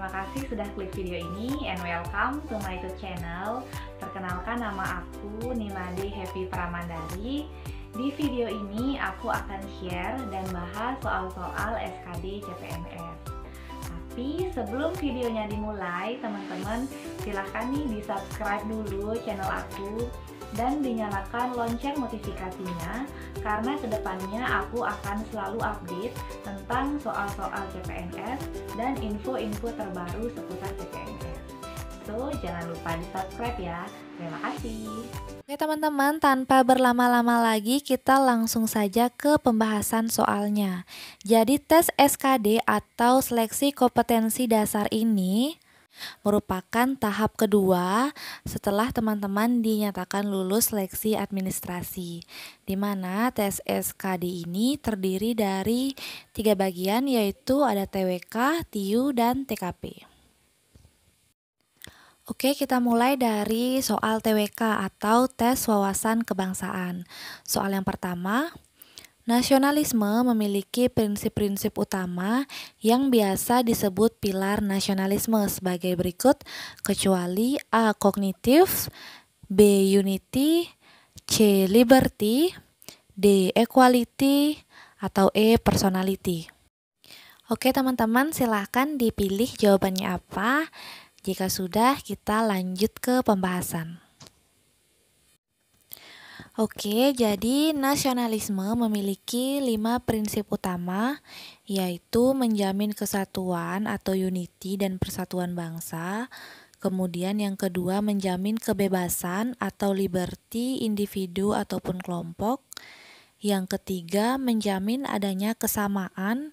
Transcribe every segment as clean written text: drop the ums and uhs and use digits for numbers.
terima kasih sudah klik video ini and welcome to my YouTube channel. Perkenalkan, nama aku Nimade Happy Pramandari. Di video ini aku akan share dan bahas soal-soal SKD CPNS. Tapi sebelum videonya dimulai, teman-teman silahkan nih di subscribe dulu channel aku dan dinyalakan lonceng notifikasinya, karena kedepannya aku akan selalu update tentang soal-soal CPNS dan info-info terbaru seputar CPNS. So, jangan lupa di subscribe ya. Terima kasih. Oke teman-teman, tanpa berlama-lama lagi kita langsung saja ke pembahasan soalnya. Jadi tes SKD atau seleksi kompetensi dasar ini merupakan tahap kedua setelah teman-teman dinyatakan lulus seleksi administrasi, di mana tes SKD ini terdiri dari 3 bagian, yaitu ada TWK, TIU, dan TKP. Oke, kita mulai dari soal TWK atau tes wawasan kebangsaan. Soal yang pertama, nasionalisme memiliki prinsip-prinsip utama yang biasa disebut pilar nasionalisme sebagai berikut, kecuali A. Kognitif, B. Unity, C. Liberty, D. Equality, atau E. Personality. Oke teman-teman, silahkan dipilih jawabannya apa. Jika sudah, kita lanjut ke pembahasan. Oke, jadi nasionalisme memiliki 5 prinsip utama, yaitu menjamin kesatuan atau unity dan persatuan bangsa. Kemudian yang kedua, menjamin kebebasan atau liberty individu ataupun kelompok. Yang ketiga, menjamin adanya kesamaan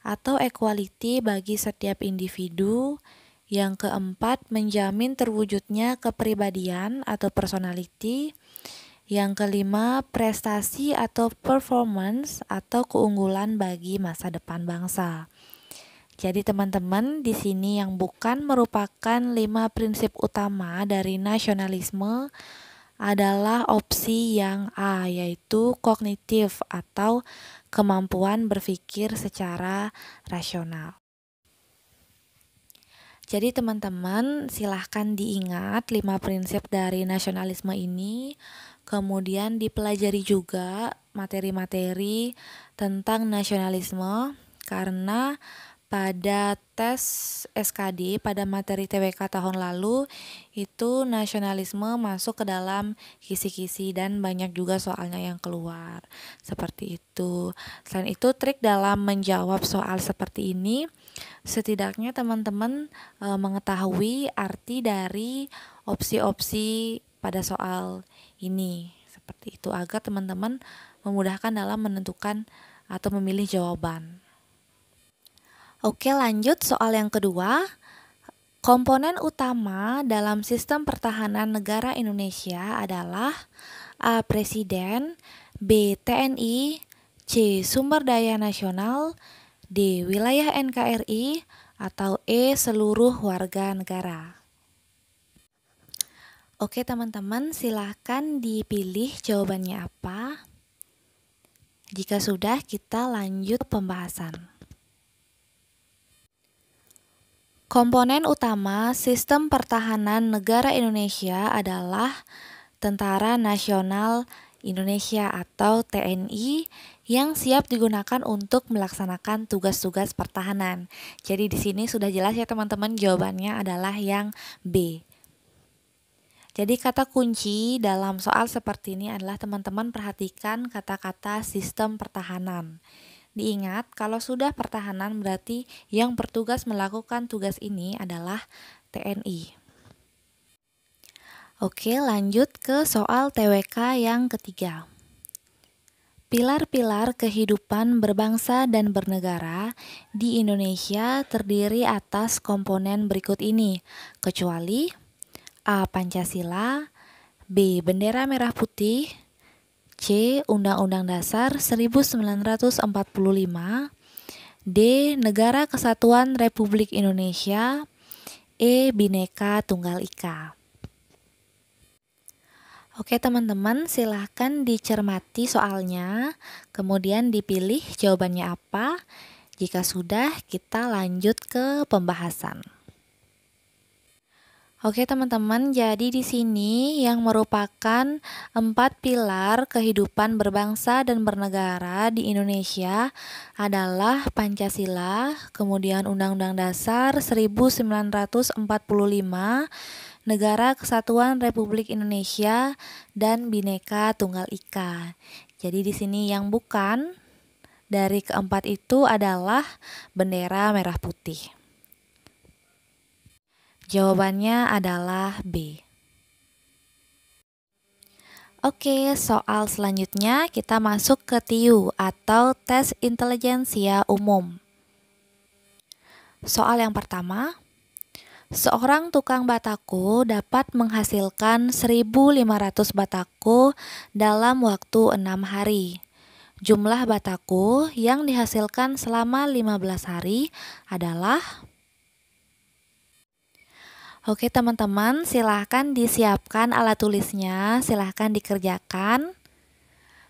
atau equality bagi setiap individu. Yang keempat, menjamin terwujudnya kepribadian atau personality. Yang kelima, prestasi atau performance atau keunggulan bagi masa depan bangsa. Jadi teman-teman, di sini yang bukan merupakan 5 prinsip utama dari nasionalisme adalah opsi yang A, yaitu kognitif atau kemampuan berpikir secara rasional. Jadi teman-teman silahkan diingat 5 prinsip dari nasionalisme ini, kemudian dipelajari juga materi-materi tentang nasionalisme, karena pada tes SKD pada materi TWK tahun lalu itu nasionalisme masuk ke dalam kisi-kisi dan banyak juga soalnya yang keluar seperti itu. Selain itu, trik dalam menjawab soal seperti ini, setidaknya teman-teman mengetahui arti dari opsi-opsi pada soal ini, seperti itu, agar teman-teman memudahkan dalam menentukan atau memilih jawaban. Oke, lanjut soal yang kedua. Komponen utama dalam sistem pertahanan negara Indonesia adalah A. Presiden, B. TNI, C. Sumber daya nasional, D. Wilayah NKRI, atau E. Seluruh warga negara. Oke teman-teman, silahkan dipilih jawabannya apa. Jika sudah, kita lanjut pembahasan. Komponen utama sistem pertahanan negara Indonesia adalah Tentara Nasional Indonesia atau TNI yang siap digunakan untuk melaksanakan tugas-tugas pertahanan. Jadi di sini sudah jelas ya teman-teman, jawabannya adalah yang B. Jadi kata kunci dalam soal seperti ini adalah teman-teman perhatikan kata-kata sistem pertahanan. Diingat, kalau sudah pertahanan berarti yang bertugas melakukan tugas ini adalah TNI. Oke, lanjut ke soal TWK yang ketiga. Pilar-pilar kehidupan berbangsa dan bernegara di Indonesia terdiri atas komponen berikut ini, kecuali A. Pancasila, B. Bendera merah putih, C. Undang-Undang Dasar 1945, D. Negara Kesatuan Republik Indonesia, E. Bhinneka Tunggal Ika. Oke teman-teman, silahkan dicermati soalnya, kemudian dipilih jawabannya apa. Jika sudah, kita lanjut ke pembahasan. Oke teman-teman, jadi di sini yang merupakan 4 pilar kehidupan berbangsa dan bernegara di Indonesia adalah Pancasila, kemudian Undang-Undang Dasar 1945, Negara Kesatuan Republik Indonesia, dan Bhinneka Tunggal Ika. Jadi di sini yang bukan dari keempat itu adalah bendera merah putih. Jawabannya adalah B. Oke, soal selanjutnya kita masuk ke TIU atau tes intelijensia umum. Soal yang pertama, seorang tukang batako dapat menghasilkan 1.500 batako dalam waktu 6 hari. Jumlah batako yang dihasilkan selama 15 hari adalah... Oke teman-teman, silahkan disiapkan alat tulisnya, silahkan dikerjakan.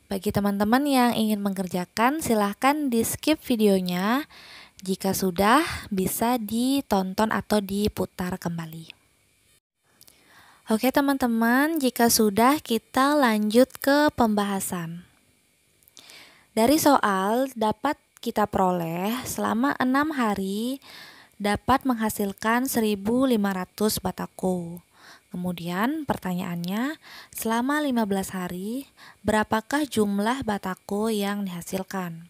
Bagi teman-teman yang ingin mengerjakan, silahkan di skip videonya. Jika sudah, bisa ditonton atau diputar kembali. Oke teman-teman, jika sudah kita lanjut ke pembahasan. Dari soal dapat kita peroleh selama 6 hari dapat menghasilkan 1.500 batako. Kemudian pertanyaannya, selama 15 hari, berapakah jumlah batako yang dihasilkan?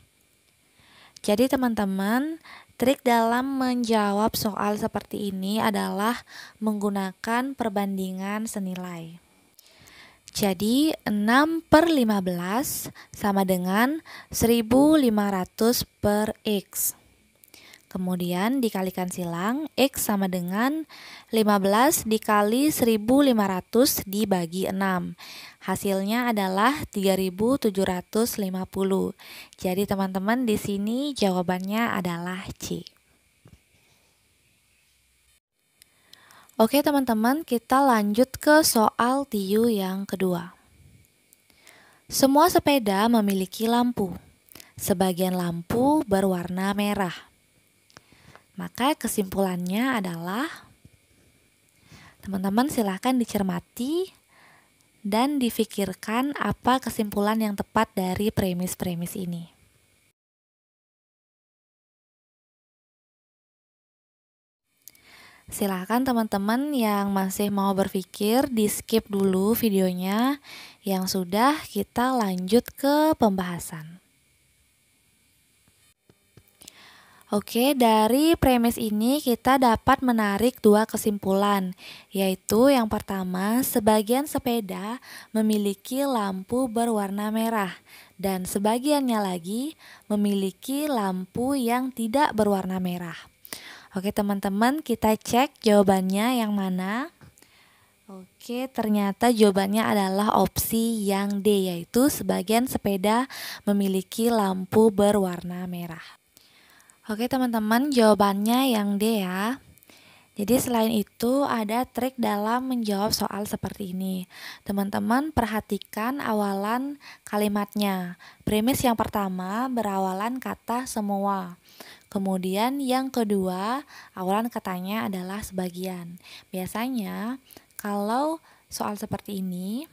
Jadi teman-teman, trik dalam menjawab soal seperti ini adalah menggunakan perbandingan senilai. Jadi 6/15 sama dengan 1.500 per X. Kemudian dikalikan silang, X sama dengan 15 dikali 1.500 dibagi 6. Hasilnya adalah 3.750. Jadi teman-teman di sini jawabannya adalah C. Oke teman-teman, kita lanjut ke soal TIU yang kedua. Semua sepeda memiliki lampu. Sebagian lampu berwarna merah. Maka kesimpulannya adalah, teman-teman silahkan dicermati dan difikirkan apa kesimpulan yang tepat dari premis-premis ini. Silahkan teman-teman yang masih mau berpikir di skip dulu videonya, yang sudah kita lanjut ke pembahasan. Oke, dari premis ini kita dapat menarik dua kesimpulan, yaitu yang pertama, sebagian sepeda memiliki lampu berwarna merah, dan sebagiannya lagi memiliki lampu yang tidak berwarna merah. Oke teman-teman, kita cek jawabannya yang mana. Oke, ternyata jawabannya adalah opsi yang D, yaitu sebagian sepeda memiliki lampu berwarna merah. Oke teman-teman, jawabannya yang D ya. Jadi selain itu ada trik dalam menjawab soal seperti ini. Teman-teman perhatikan awalan kalimatnya. Premis yang pertama berawalan kata semua. Kemudian yang kedua awalan katanya adalah sebagian. Biasanya kalau soal seperti ini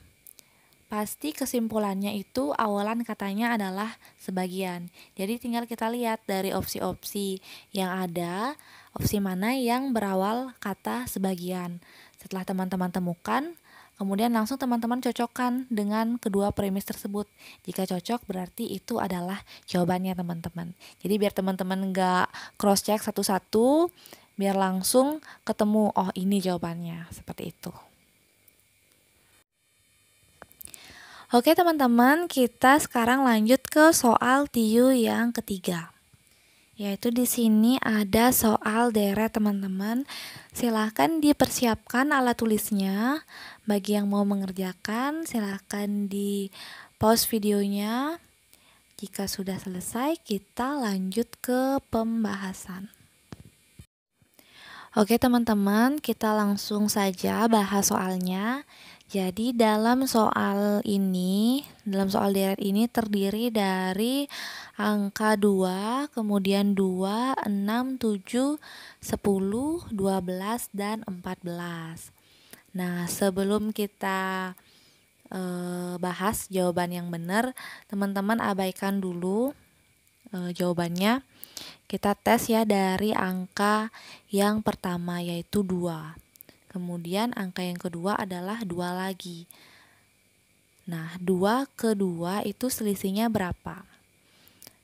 pasti kesimpulannya itu awalan katanya adalah sebagian. Jadi tinggal kita lihat dari opsi-opsi yang ada, opsi mana yang berawal kata sebagian. Setelah teman-teman temukan, kemudian langsung teman-teman cocokkan dengan kedua premis tersebut. Jika cocok berarti itu adalah jawabannya teman-teman. Jadi biar teman-teman nggak cross check satu-satu, biar langsung ketemu, oh ini jawabannya, seperti itu. Oke teman-teman, kita sekarang lanjut ke soal TIU yang ketiga. Yaitu di sini ada soal deret teman-teman. Silahkan dipersiapkan alat tulisnya. Bagi yang mau mengerjakan, silahkan di pause videonya. Jika sudah selesai, kita lanjut ke pembahasan. Oke teman-teman, kita langsung saja bahas soalnya. Jadi dalam soal deret ini terdiri dari angka 2, kemudian 2, 6, 7, 10, 12, dan 14. Nah, sebelum kita bahas jawaban yang benar, teman-teman abaikan dulu jawabannya. Kita tes ya dari angka yang pertama yaitu 2. Kemudian angka yang kedua adalah 2 lagi. Nah, 2 ke 2 itu selisihnya berapa?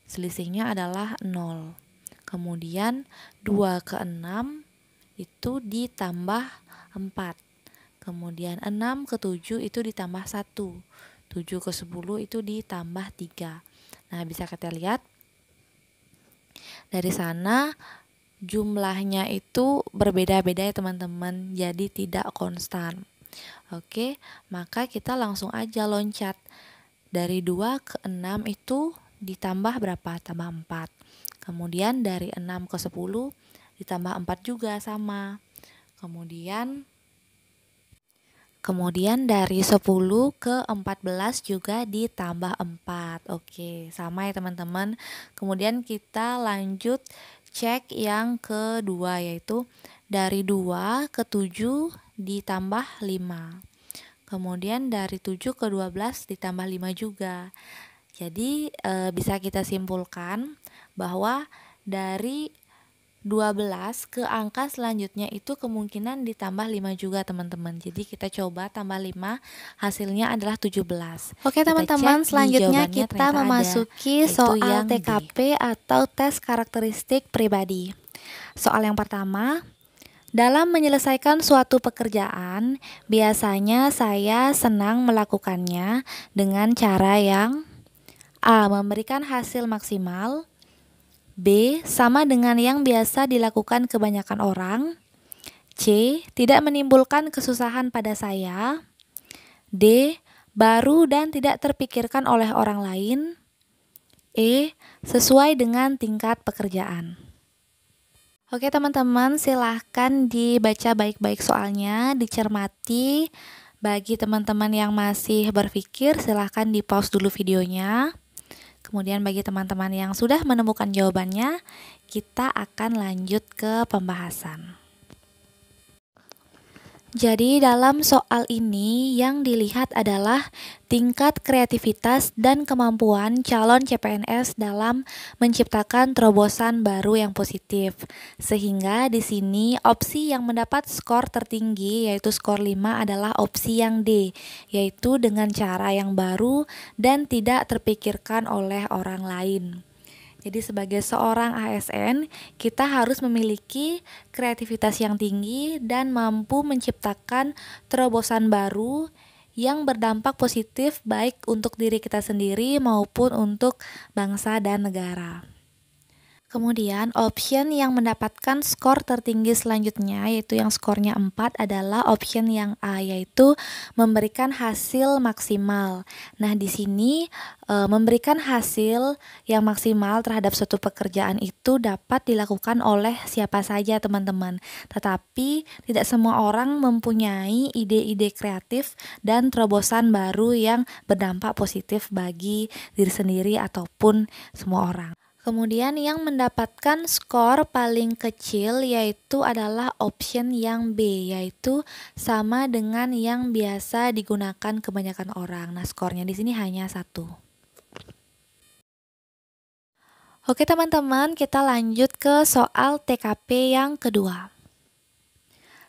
Selisihnya adalah 0. Kemudian 2 ke 6 itu ditambah 4. Kemudian 6 ke 7 itu ditambah 1. 7 ke 10 itu ditambah 3. Nah, bisa kita lihat dari sana jumlahnya itu berbeda-beda ya teman-teman, jadi tidak konstan. Oke, maka kita langsung aja loncat. Dari 2 ke 6 itu ditambah berapa? Tambah 4. Kemudian dari 6 ke 10 ditambah 4 juga sama. Kemudian dari 10 ke 14 juga ditambah 4. Oke, sama ya teman-teman. Kemudian kita lanjut cek yang kedua, yaitu dari 2 ke 7 ditambah 5. Kemudian dari 7 ke 12 ditambah 5 juga. Jadi bisa kita simpulkan bahwa dari 12 ke angka selanjutnya itu kemungkinan ditambah 5 juga teman-teman. Jadi kita coba tambah 5, hasilnya adalah 17. Oke teman-teman, selanjutnya kita memasuki soal yang TKP atau tes karakteristik pribadi. Soal yang pertama, dalam menyelesaikan suatu pekerjaan, biasanya saya senang melakukannya dengan cara yang A. Memberikan hasil maksimal, B. Sama dengan yang biasa dilakukan kebanyakan orang, C. Tidak menimbulkan kesusahan pada saya, D. Baru dan tidak terpikirkan oleh orang lain, E. Sesuai dengan tingkat pekerjaan. Oke teman-teman, silahkan dibaca baik-baik soalnya, dicermati. Bagi teman-teman yang masih berpikir, silahkan di pause dulu videonya. Kemudian bagi teman-teman yang sudah menemukan jawabannya, kita akan lanjut ke pembahasan. Jadi dalam soal ini yang dilihat adalah tingkat kreativitas dan kemampuan calon CPNS dalam menciptakan terobosan baru yang positif. Sehingga di sini opsi yang mendapat skor tertinggi yaitu skor 5 adalah opsi yang D, yaitu dengan cara yang baru dan tidak terpikirkan oleh orang lain. Jadi sebagai seorang ASN, kita harus memiliki kreativitas yang tinggi dan mampu menciptakan terobosan baru yang berdampak positif baik untuk diri kita sendiri maupun untuk bangsa dan negara. Kemudian option yang mendapatkan skor tertinggi selanjutnya yaitu yang skornya 4 adalah option yang A, yaitu memberikan hasil maksimal. Nah, di sini memberikan hasil yang maksimal terhadap suatu pekerjaan itu dapat dilakukan oleh siapa saja teman-teman. Tetapi tidak semua orang mempunyai ide-ide kreatif dan terobosan baru yang berdampak positif bagi diri sendiri ataupun semua orang. Kemudian yang mendapatkan skor paling kecil yaitu adalah option yang B, yaitu sama dengan yang biasa digunakan kebanyakan orang. Nah, skornya di sini hanya 1. Oke teman-teman, kita lanjut ke soal TKP yang kedua.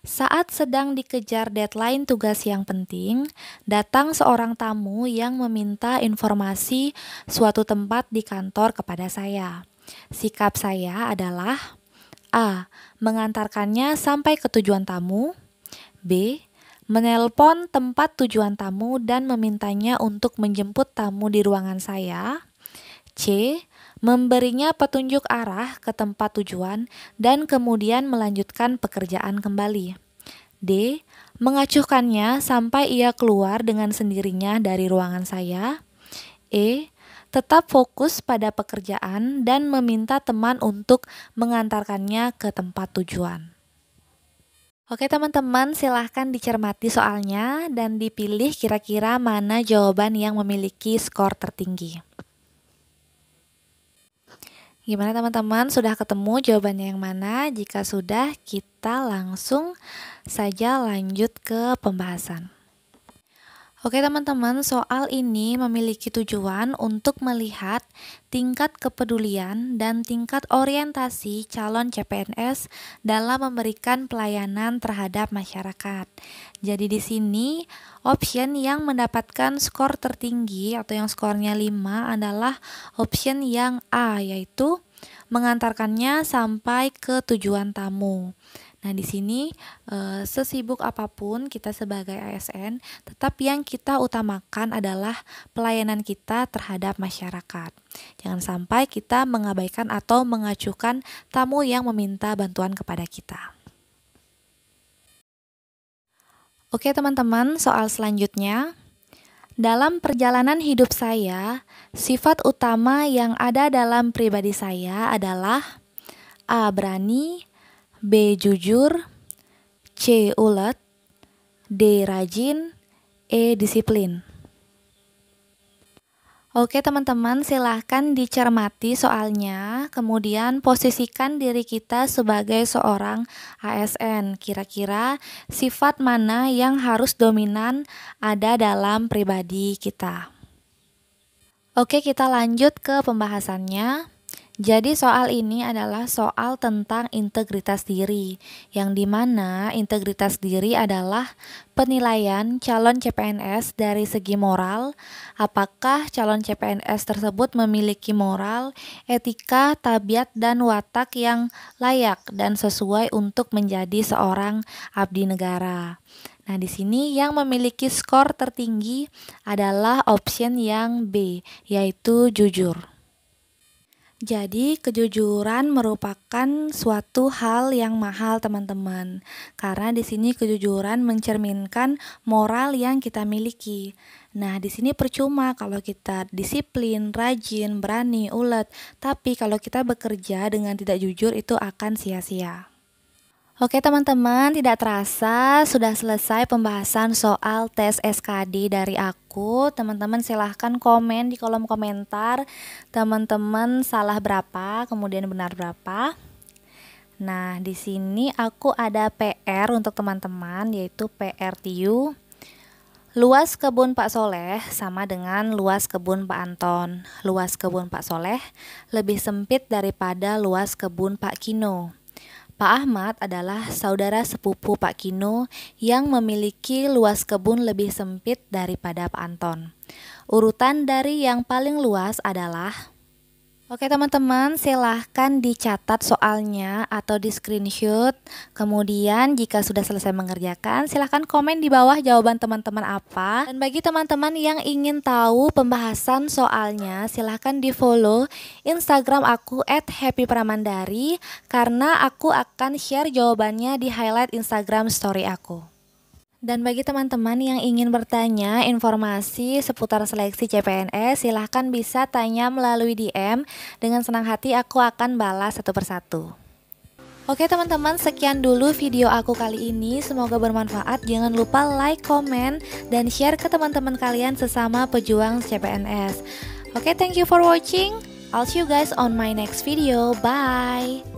Saat sedang dikejar deadline tugas yang penting, datang seorang tamu yang meminta informasi suatu tempat di kantor kepada saya. Sikap saya adalah A. Mengantarkannya sampai ke tujuan tamu, B. Menelpon tempat tujuan tamu dan memintanya untuk menjemput tamu di ruangan saya, C. Memberinya petunjuk arah ke tempat tujuan dan kemudian melanjutkan pekerjaan kembali. D. Mengacuhkannya sampai ia keluar dengan sendirinya dari ruangan saya. E. Tetap fokus pada pekerjaan dan meminta teman untuk mengantarkannya ke tempat tujuan. Oke teman-teman, silahkan dicermati soalnya dan dipilih kira-kira mana jawaban yang memiliki skor tertinggi. Gimana teman-teman, sudah ketemu jawabannya yang mana? Jika sudah, kita langsung saja lanjut ke pembahasan. Oke teman-teman, soal ini memiliki tujuan untuk melihat tingkat kepedulian dan tingkat orientasi calon CPNS dalam memberikan pelayanan terhadap masyarakat. Jadi di sini option yang mendapatkan skor tertinggi atau yang skornya 5 adalah option yang A, yaitu mengantarkannya sampai ke tujuan tamu. Nah, di sini sesibuk apapun kita sebagai ASN, tetap yang kita utamakan adalah pelayanan kita terhadap masyarakat. Jangan sampai kita mengabaikan atau mengacuhkan tamu yang meminta bantuan kepada kita. Oke, teman-teman, soal selanjutnya. Dalam perjalanan hidup saya, sifat utama yang ada dalam pribadi saya adalah A. Berani, B. Jujur, C. Ulet, D. Rajin, E. Disiplin. Oke teman-teman, silahkan dicermati soalnya, kemudian posisikan diri kita sebagai seorang ASN. Kira-kira sifat mana yang harus dominan ada dalam pribadi kita? Oke, kita lanjut ke pembahasannya. Jadi soal ini adalah soal tentang integritas diri, yang dimana integritas diri adalah penilaian calon CPNS dari segi moral, apakah calon CPNS tersebut memiliki moral, etika, tabiat, dan watak yang layak dan sesuai untuk menjadi seorang abdi negara. Nah, di sini yang memiliki skor tertinggi adalah option yang B, yaitu jujur. Jadi kejujuran merupakan suatu hal yang mahal teman-teman, karena di sini kejujuran mencerminkan moral yang kita miliki. Nah, di sini percuma kalau kita disiplin, rajin, berani, ulet, tapi kalau kita bekerja dengan tidak jujur itu akan sia-sia. Oke teman-teman, tidak terasa sudah selesai pembahasan soal tes SKD dari aku. Teman-teman silahkan komen di kolom komentar teman-teman salah berapa, kemudian benar berapa. Nah, di sini aku ada PR untuk teman-teman, yaitu PR TIU. Luas kebun Pak Soleh sama dengan luas kebun Pak Anton. Luas kebun Pak Soleh lebih sempit daripada luas kebun Pak Kino. Pak Ahmad adalah saudara sepupu Pak Kino yang memiliki luas kebun lebih sempit daripada Pak Anton. Urutan dari yang paling luas adalah... Oke teman-teman, silahkan dicatat soalnya atau di screenshot. Kemudian jika sudah selesai mengerjakan, silahkan komen di bawah jawaban teman-teman apa. Dan bagi teman-teman yang ingin tahu pembahasan soalnya, silahkan di follow Instagram aku @happypramandari, karena aku akan share jawabannya di highlight Instagram story aku. Dan bagi teman-teman yang ingin bertanya informasi seputar seleksi CPNS, silahkan bisa tanya melalui DM. Dengan senang hati aku akan balas satu persatu. Oke teman-teman, sekian dulu video aku kali ini. Semoga bermanfaat. Jangan lupa like, komen, dan share ke teman-teman kalian sesama pejuang CPNS. Oke, thank you for watching. I'll see you guys on my next video. Bye!